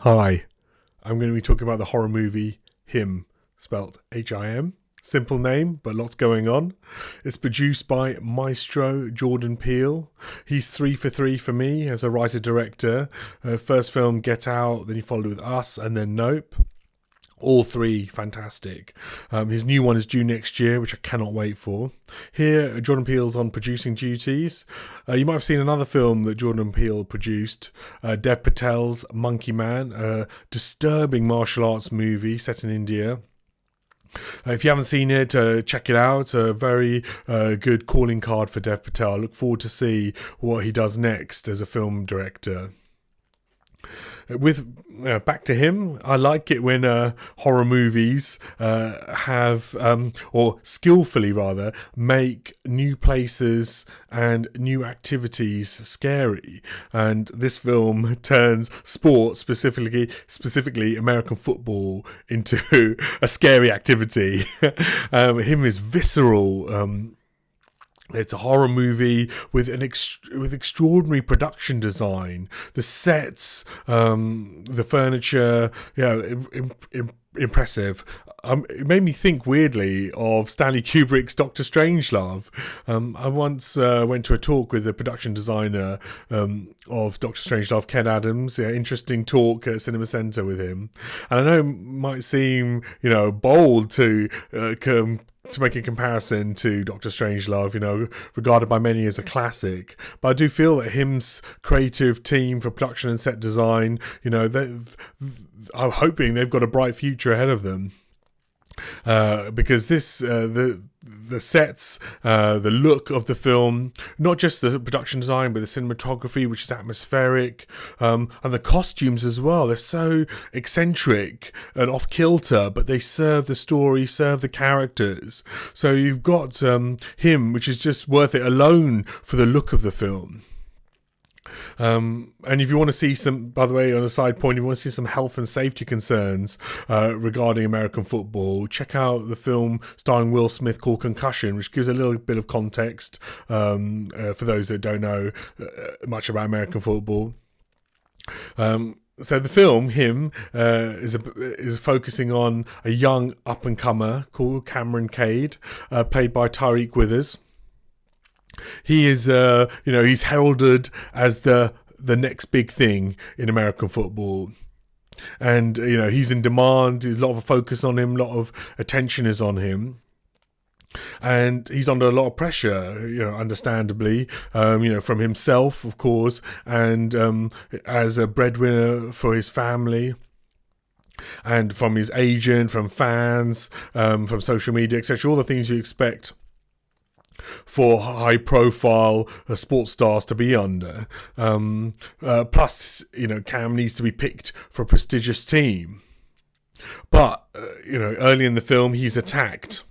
Hi, I'm going to be talking about the horror movie Him, spelt Him. Simple name, but lots going on. It's produced by Maestro Jordan Peele. He's 3 for 3 for me as a writer-director. First film, Get Out, then he followed with Us, and then Nope. All three fantastic. His new one is due next year, which I cannot wait for. Here, Jordan Peele's on producing duties. You might have seen another film that Jordan Peele produced, Dev Patel's Monkey Man, a disturbing martial arts movie set in India. If you haven't seen it, check it out. A very good calling card for Dev Patel. I look forward to see what he does next as a film director. With back to him, I like it when horror movies have, or skillfully rather, make new places and new activities scary. And this film turns sport, specifically American football, into a scary activity. Him is visceral. It's a horror movie with with extraordinary production design. The sets, the furniture, impressive. It made me think weirdly of Stanley Kubrick's Doctor Strangelove. I once went to a talk with the production designer of Doctor Strangelove, Ken Adams. Yeah, interesting talk at Cinema Centre with him. And I know it might seem, bold to make a comparison to Doctor Strangelove, regarded by many as a classic. But I do feel that Him's creative team for production and set design, I'm hoping they've got a bright future ahead of them. Because this, the sets, the look of the film, not just the production design, but the cinematography, which is atmospheric, and the costumes as well. They're so eccentric and off kilter, but they serve the story, serve the characters. So you've got Him, which is just worth it alone for the look of the film. And if you want to see some, by the way, on a side point, if you want to see some health and safety concerns regarding American football, check out the film starring Will Smith called Concussion, which gives a little bit of context for those that don't know much about American football. So the film, Him, is focusing on a young up-and-comer called Cameron Cade, played by Tyreek Withers. He is, he's heralded as the next big thing in American football. And, he's in demand. There's a lot of focus on him. A lot of attention is on him. And he's under a lot of pressure, understandably, from himself, of course, and as a breadwinner for his family. And from his agent, from fans, from social media, etc. All the things you expect for high-profile sports stars to be under. Plus, Cam needs to be picked for a prestigious team. But, early in the film, he's attacked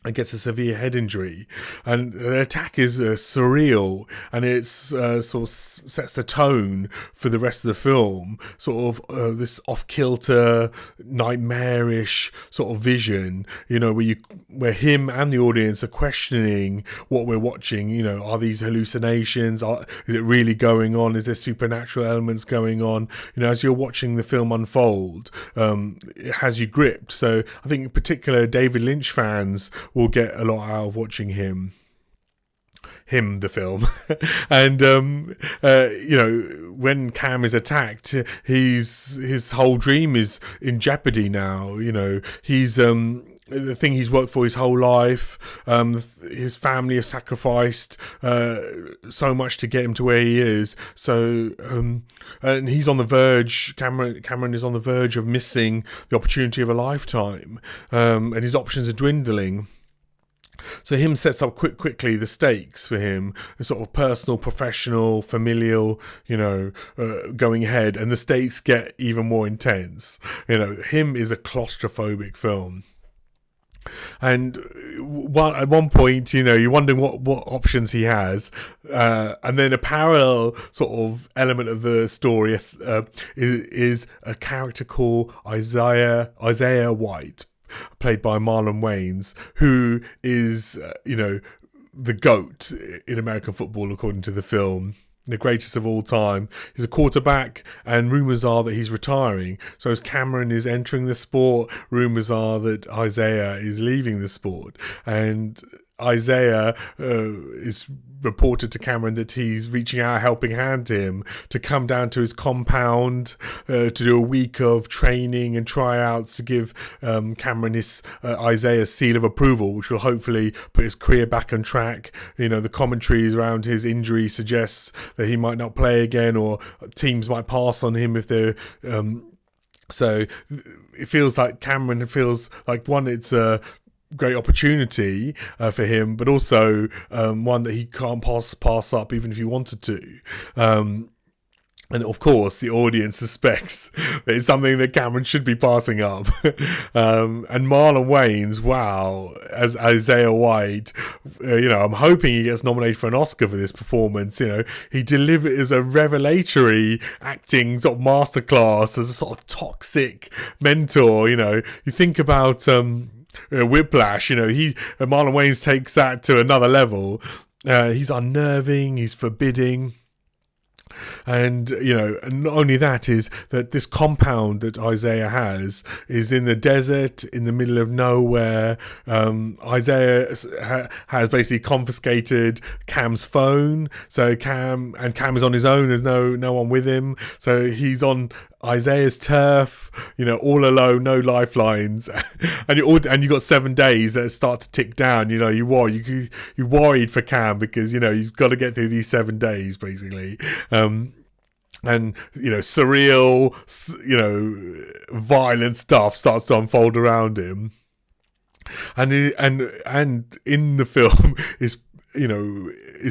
and gets a severe head injury, and the attack is surreal, and it's sort of sets the tone for the rest of the film. Sort of this off-kilter, nightmarish sort of vision, where him and the audience are questioning what we're watching. Are these hallucinations? Is it really going on? Is there supernatural elements going on? As you're watching the film unfold, it has you gripped. So I think in particular David Lynch fans will get a lot out of watching Him the film. And when Cam is attacked, his whole dream is in jeopardy now. He's the thing he's worked for his whole life. His family have sacrificed so much to get him to where he is. So and he's on the verge. Cameron is on the verge of missing the opportunity of a lifetime, and his options are dwindling. So Him sets up quickly the stakes for him, sort of personal, professional, familial, going ahead, and the stakes get even more intense. Him is a claustrophobic film. And at one point, you're wondering what options he has, and then a parallel sort of element of the story is a character called Isaiah White, played by Marlon Wayans, who is, the GOAT in American football, according to the film. the greatest of all time. He's a quarterback, and rumours are that he's retiring. So as Cameron is entering the sport, rumours are that Isaiah is leaving the sport. And Isaiah is reported to Cameron that he's reaching out a helping hand to him to come down to his compound to do a week of training and tryouts to give Cameron his Isaiah's seal of approval, which will hopefully put his career back on track. The commentaries around his injury suggests that he might not play again, or teams might pass on him if they're so it feels like Cameron feels like, one, it's a great opportunity for him, but also one that he can't pass up even if he wanted to. And of course, the audience suspects that it's something that Cameron should be passing up. And Marlon Wayans, wow, as Isaiah White, I'm hoping he gets nominated for an Oscar for this performance. He delivers a revelatory acting sort of masterclass as a sort of toxic mentor. You think about Whiplash, Marlon Wayans takes that to another level. He's unnerving, he's forbidding. And and not only that, is that this compound that Isaiah has is in the desert in the middle of nowhere. Isaiah has basically confiscated Cam's phone, so Cam is on his own. There's no one with him, so he's on Isaiah's turf, all alone, no lifelines, and you got 7 days that start to tick down. You worried for Cam because he's got to get through these 7 days basically. And surreal, violent stuff starts to unfold around him, and in the film is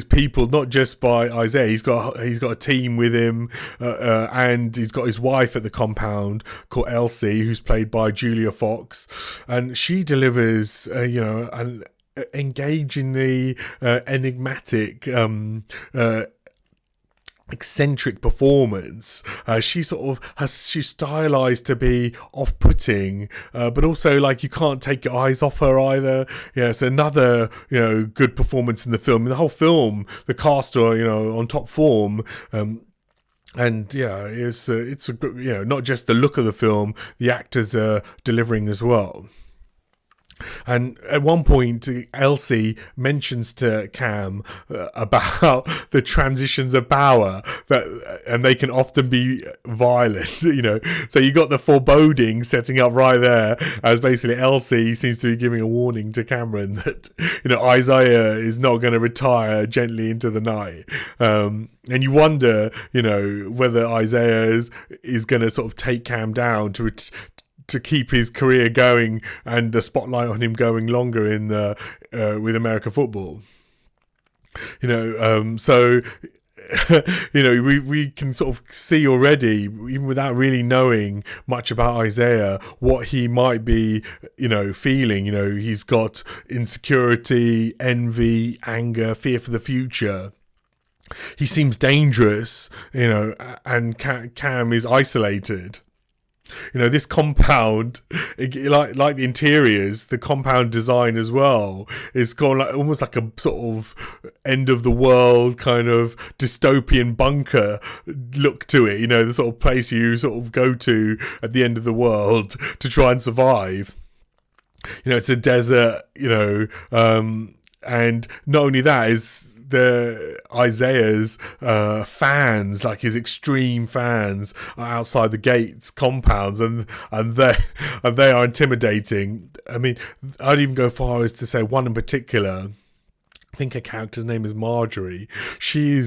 people, not just by Isaiah. He's got a team with him, and he's got his wife at the compound called Elsie, who's played by Julia Fox, and she delivers an engagingly enigmatic eccentric performance. She's stylized to be off-putting, but also like you can't take your eyes off her either. It's another good performance in the film. In the whole film, the cast are on top form. And it's not just the look of the film, the actors are delivering as well. And at one point, Elsie mentions to Cam about the transitions of power, and they can often be violent, So you got the foreboding setting up right there, as basically Elsie seems to be giving a warning to Cameron that, Isaiah is not going to retire gently into the night. And you wonder, whether Isaiah is going to sort of take Cam down to keep his career going and the spotlight on him going longer in with American football. So we can sort of see already, even without really knowing much about Isaiah, what he might be feeling. He's got insecurity, envy, anger, fear for the future. He seems dangerous, and Cam is isolated. This compound, like the interiors, the compound design as well, is gone almost like a sort of end of the world kind of dystopian bunker look to it. The sort of place you sort of go to at the end of the world to try and survive. It's a desert. And not only that, is the Isaiah's fans, like his extreme fans, are outside the gates compounds, and they are intimidating. I mean, I'd even go far as to say one in particular, I think her character's name is Marjorie. She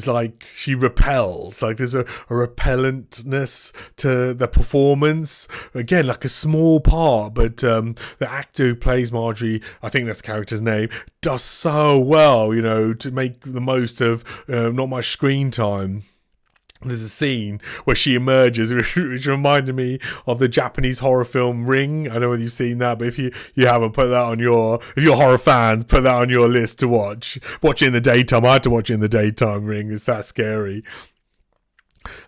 repels. Like there's a repellentness to the performance. Again, like a small part, but the actor who plays Marjorie, I think that's the character's name, does so well, to make the most of not much screen time. There's a scene where she emerges, which reminded me of the Japanese horror film Ring. I don't know whether you've seen that, but if you haven't, if you're horror fans, put that on your list to watch. Watch it in the daytime. I had to watch it in the daytime, Ring. It's that scary.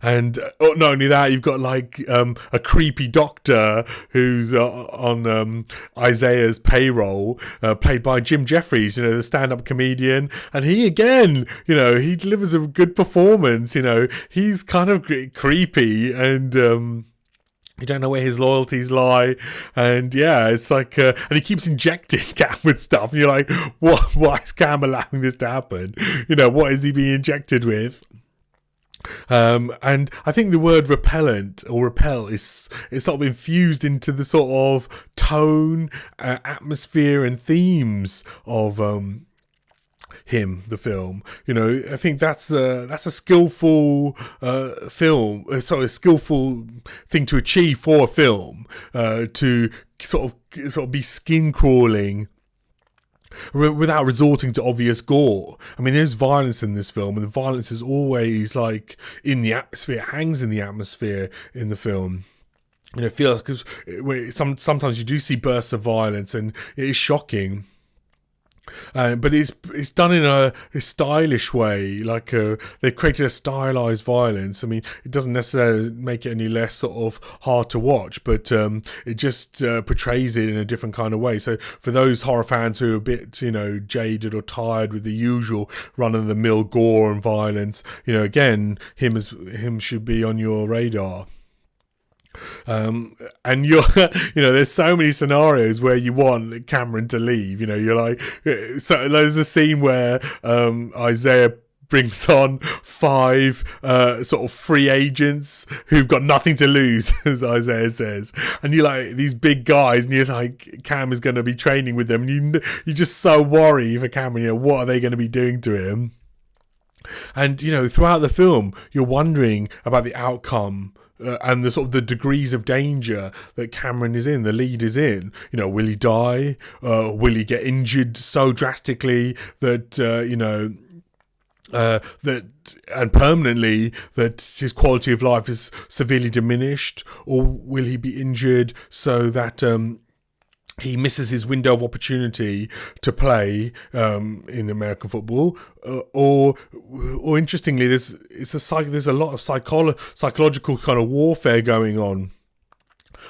And not only that, you've got like a creepy doctor who's on Isaiah's payroll, played by Jim Jeffries, the stand-up comedian. And he, again, he delivers a good performance. He's kind of creepy, and you don't know where his loyalties lie. And yeah, it's like, and he keeps injecting Cam with stuff. And you're like, what? Why is Cam allowing this to happen? What is he being injected with? And I think the word repellent or repel is sort of infused into the sort of tone, atmosphere, and themes of him, the film. I think that's a skillful film, a skillful thing to achieve for a film, to sort of be skin crawling without resorting to obvious gore. I mean, there's violence in this film, and the violence is always like in the atmosphere, it hangs in the atmosphere in the film. It feels, because sometimes you do see bursts of violence, and it is shocking. But it's done in a stylish way. Like they've created a stylized violence. I mean, it doesn't necessarily make it any less sort of hard to watch, but it just portrays it in a different kind of way. So for those horror fans who are a bit, jaded or tired with the usual run-of-the-mill gore and violence, again, him should be on your radar. And you're, there's so many scenarios where you want Cameron to leave. You're like, so there's a scene where Isaiah brings on 5 sort of free agents who've got nothing to lose, as Isaiah says, and you're like, these big guys, and you're like, Cam is going to be training with them, and you're just so worried for Cameron. What are they going to be doing to him? And throughout the film, you're wondering about the outcome. And the sort of the degrees of danger that Cameron is in, the lead is in. Will he die? Will he get injured so drastically that that and permanently that his quality of life is severely diminished, or will he be injured so that he misses his window of opportunity to play in American football, or interestingly, there's a lot of psychological kind of warfare going on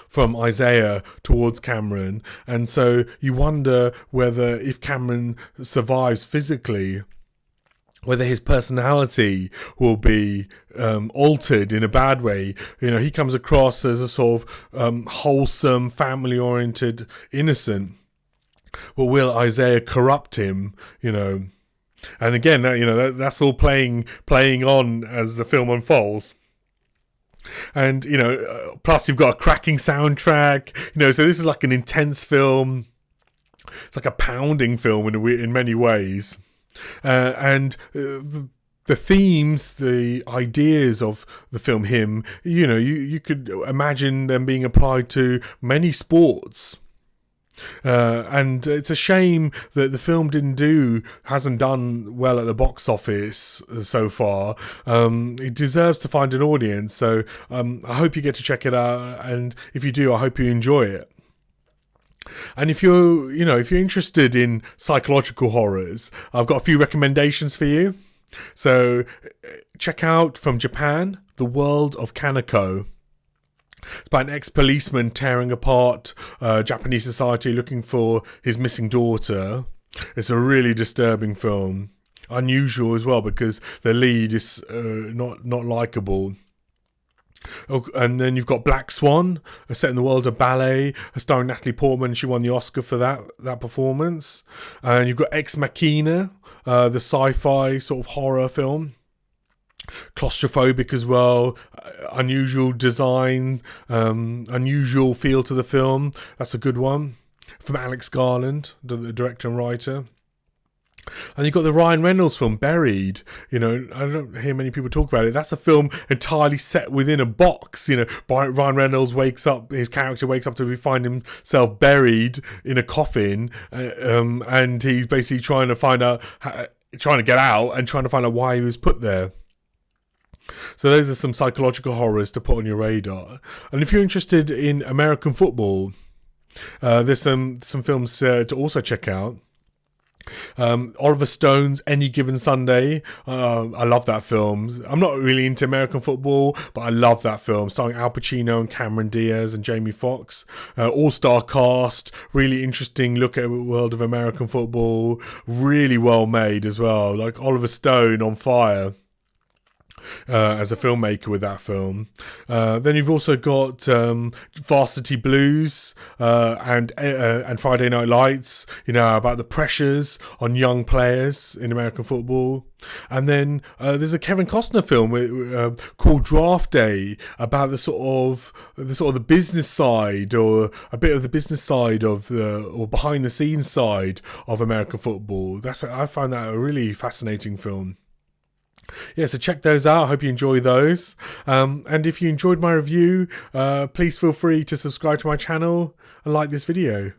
from Isaiah towards Cameron, and so you wonder whether, if Cameron survives physically, whether his personality will be altered in a bad way. He comes across as a sort of wholesome, family-oriented innocent. But will Isaiah corrupt him? And again, that's all playing on as the film unfolds. And plus you've got a cracking soundtrack. So this is like an intense film. It's like a pounding film in many ways. And the themes, the ideas of the film Him, you could imagine them being applied to many sports. And it's a shame that the film hasn't done well at the box office so far. It deserves to find an audience, so I hope you get to check it out, and if you do, I hope you enjoy it. And if you're interested in psychological horrors, I've got a few recommendations for you. So check out, from Japan, The World of Kaneko. It's about an ex-policeman tearing apart Japanese society looking for his missing daughter. It's a really disturbing film. Unusual as well, because the lead is not likable. Oh, and then you've got Black Swan, set in the world of ballet, starring Natalie Portman. She won the Oscar for that performance. And you've got Ex Machina, the sci-fi sort of horror film. Claustrophobic as well, unusual design, unusual feel to the film. That's a good one, from Alex Garland, the director and writer. And you've got the Ryan Reynolds film Buried. I don't hear many people talk about it. That's a film entirely set within a box. Ryan Reynolds his character wakes up to find himself buried in a coffin, and he's basically trying to get out and trying to find out why he was put there. So those are some psychological horrors to put on your radar. And if you're interested in American football, there's some films to also check out. Oliver Stone's Any Given Sunday. I love that film. I'm not really into American football, but I love that film, starring Al Pacino and Cameron Diaz and Jamie Foxx. All-star cast, really interesting look at the world of American football, really well made as well, like Oliver Stone on fire. As a filmmaker with that film. Then you've also got Varsity Blues and Friday Night Lights, about the pressures on young players in American football. And then there's a Kevin Costner film called Draft Day, about the sort of the business side, or a bit of the business side or behind the scenes side of American football. I find that a really fascinating film. Yeah, so check those out. I hope you enjoy those. And if you enjoyed my review, please feel free to subscribe to my channel and like this video.